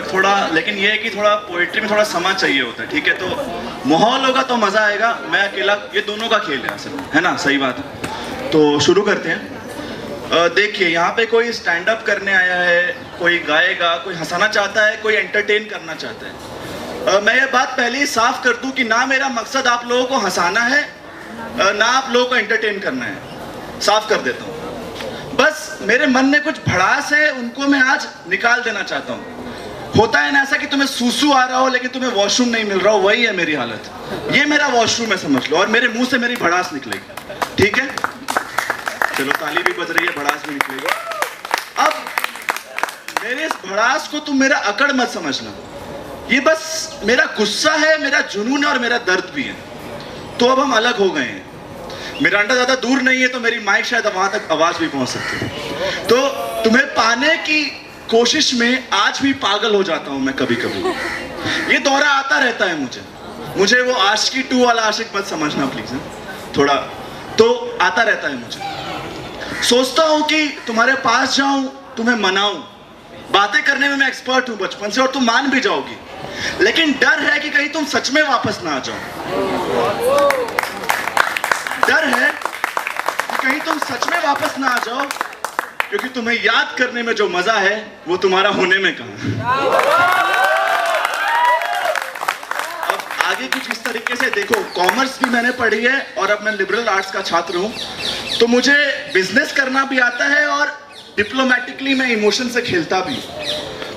थोड़ा, लेकिन ये है कि थोड़ा पोइट्री में थोड़ा समय चाहिए होता है, ठीक है। तो माहौल होगा तो मज़ा आएगा, मैं अकेला, ये दोनों का खेल है असल, है ना, सही बात है। तो शुरू करते हैं। देखिए, यहाँ पे कोई स्टैंड अप करने आया है, कोई गाएगा, कोई हंसाना चाहता है, कोई एंटरटेन करना चाहता है। मैं ये बात पहले ही साफ कर दूं कि ना मेरा मकसद आप लोगों को हंसाना है, ना आप लोगों को एंटरटेन करना है, साफ कर देता हूँ। बस मेरे मन में कुछ भड़ास है, उनको मैं आज निकाल देना चाहता हूँ। होता है ना ऐसा कि तुम्हें सूसू आ रहा हो लेकिन तुम्हें वॉशरूम नहीं मिल रहा हो, वही है मेरी हालत। ये मेरा वॉशरूम है समझ लो, और मेरे मुंह से मेरी भड़ास निकलेगी, ठीक है। चलो, ताली भी बज रही है, भड़ास भी निकलेगी। अब मेरे इस भड़ास को तुम मेरा अकड़ मत समझना, ये बस मेरा गुस्सा है, मेरा जुनून है और मेरा दर्द भी है। तो अब हम अलग हो गए हैं, मिरांडा ज्यादा दूर नहीं है, तो मेरी माइक शायद वहां तक आवाज भी पहुंच सकती है। तो तुम्हें पाने की कोशिश में आज भी पागल हो जाता हूं मैं कभी कभी। ये दौरा आता रहता है मुझे वो आशिकी 2 वाला आशिक मत समझना प्लीज, थोड़ा तो आता रहता है मुझे। सोचता हूं कि तुम्हारे पास जाऊं, तुम्हें मनाऊं, बातें करने में मैं एक्सपर्ट हूं बचपन से और तुम मान भी जाओगी, लेकिन डर है कि कहीं तुम सच में वापस ना आ जाओ। डर है कि कहीं तुम सच में वापस ना आ जाओ, क्योंकि तुम्हें याद करने में जो मजा है वो तुम्हारा होने में कहां। अब आगे कुछ इस तरीके से देखो, कॉमर्स भी मैंने पढ़ी है और अब मैं लिबरल आर्ट्स का छात्र हूं, तो मुझे बिजनेस करना भी आता है और डिप्लोमेटिकली मैं इमोशन से खेलता भी।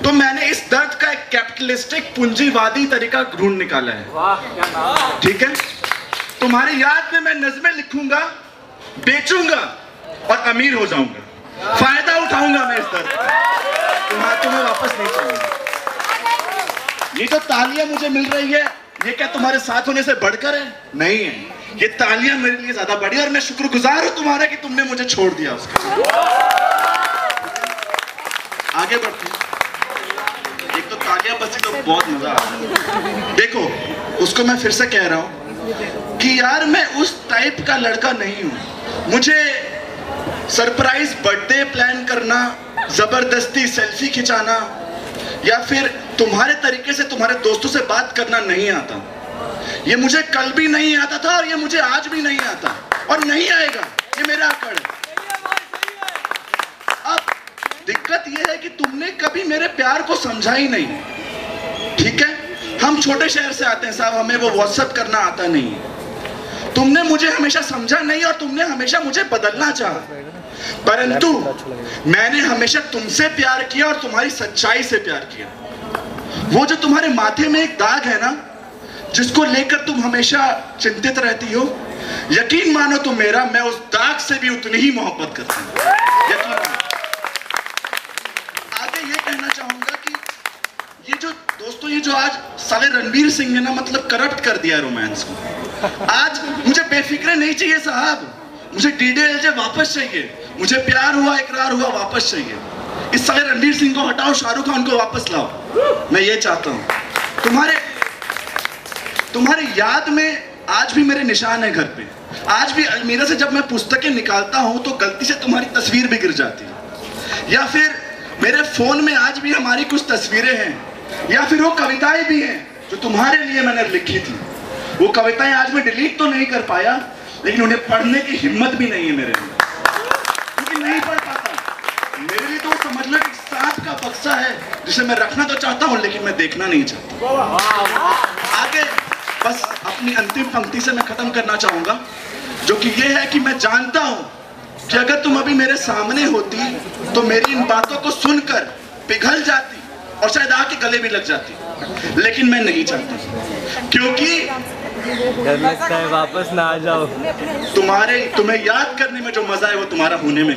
तो मैंने इस दर्द का एक कैपिटलिस्टिक पूंजीवादी तरीका ढूंढ निकाला है, ठीक है। तुम्हारी याद में मैं नज़्में लिखूंगा, बेचूंगा और अमीर हो जाऊंगा, फायदा उठाऊंगा मैं इस दर्द का, तुम्हें वापस नहीं चाहिए। ये तो तालियां मुझे मिल रही है, ये क्या तुम्हारे साथ होने से बढ़कर है? नहीं है, ये तालियां मेरे लिए ज्यादा बड़ी, और मैं शुक्रगुजार हूं तुम्हारा कि तुमने मुझे छोड़ दिया उसके। आगे बढ़ते हैं। एक तो तालियां बजी तो बहुत मजा आ रहा है। देखो, उसको मैं फिर से कह रहा हूं कि यार मैं उस टाइप का लड़का नहीं हूं। मुझे सरप्राइज बर्थडे प्लान करना, जबरदस्ती सेल्फी खिंचाना या फिर तुम्हारे तरीके से तुम्हारे दोस्तों से बात करना नहीं आता। ये मुझे कल भी नहीं आता था और ये मुझे आज भी नहीं आता और नहीं आएगा, ये मेरा अकड़ है। अब दिक्कत ये है कि तुमने कभी मेरे प्यार को समझा ही नहीं, ठीक है। हम छोटे शहर से आते हैं साहब, हमें वो व्हाट्सएप करना आता नहीं। तुमने मुझे हमेशा समझा नहीं और तुमने हमेशा मुझे बदलना चाहा, परंतु मैंने हमेशा तुमसे प्यार किया और तुम्हारी सच्चाई से प्यार किया। वो जो तुम्हारे माथे में एक दाग है ना, जिसको लेकर तुम हमेशा चिंतित रहती हो, यकीन मानो तुम मेरा, मैं उस दाग से भी उतनी ही मोहब्बत करता हूं, यकीन मानो। आगे ये कहना चाहूंगा कि ये जो दोस्तों, ये जो आज साले रणवीर सिंह ने ना मतलब करप्ट कर दिया रोमांस को। आज मुझे बेफिक्रे नहीं चाहिए साहब, मुझे डीडीएलजे वापस चाहिए, मुझे प्यार हुआ, इकरार हुआ वापस चाहिए। इस साले रणवीर सिंह को हटाओ, शाहरुख खान को वापस लाओ, मैं ये चाहता हूं। तुम्हारी याद में आज भी मेरे निशान है घर पे। आज भी अलमीरा से जब मैं पुस्तकें निकालता हूं तो गलती से तुम्हारी तस्वीर भी गिर जाती है, या फिर मेरे फोन में आज भी हमारी कुछ तस्वीरें हैं, या फिर वो कविताएं भी हैं जो तुम्हारे लिए मैंने लिखी थी। वो कविताएं आज मैं डिलीट तो नहीं कर पाया, लेकिन उन्हें पढ़ने की हिम्मत भी नहीं है मेरे लिए, क्योंकि नहीं पढ़ पाता। मेरे लिए तो समझ लो एक सांप का बक्सा है जिसे मैं रखना तो चाहता हूं लेकिन मैं देखना नहीं चाहता। आगे बस अपनी अंतिम पंक्ति से मैं खत्म करना चाहूंगा, जो कि ये है कि मैं जानता हूं कि अगर तुम अभी मेरे सामने होती तो मेरी इन बातों को सुनकर पिघल जाती और शायद आके गले भी लग जाती, लेकिन मैं नहीं चाहता, क्योंकि डर लगता है वापस ना आ जाओ। तुम्हें याद करने में जो मजा है वो तुम्हारा होने में।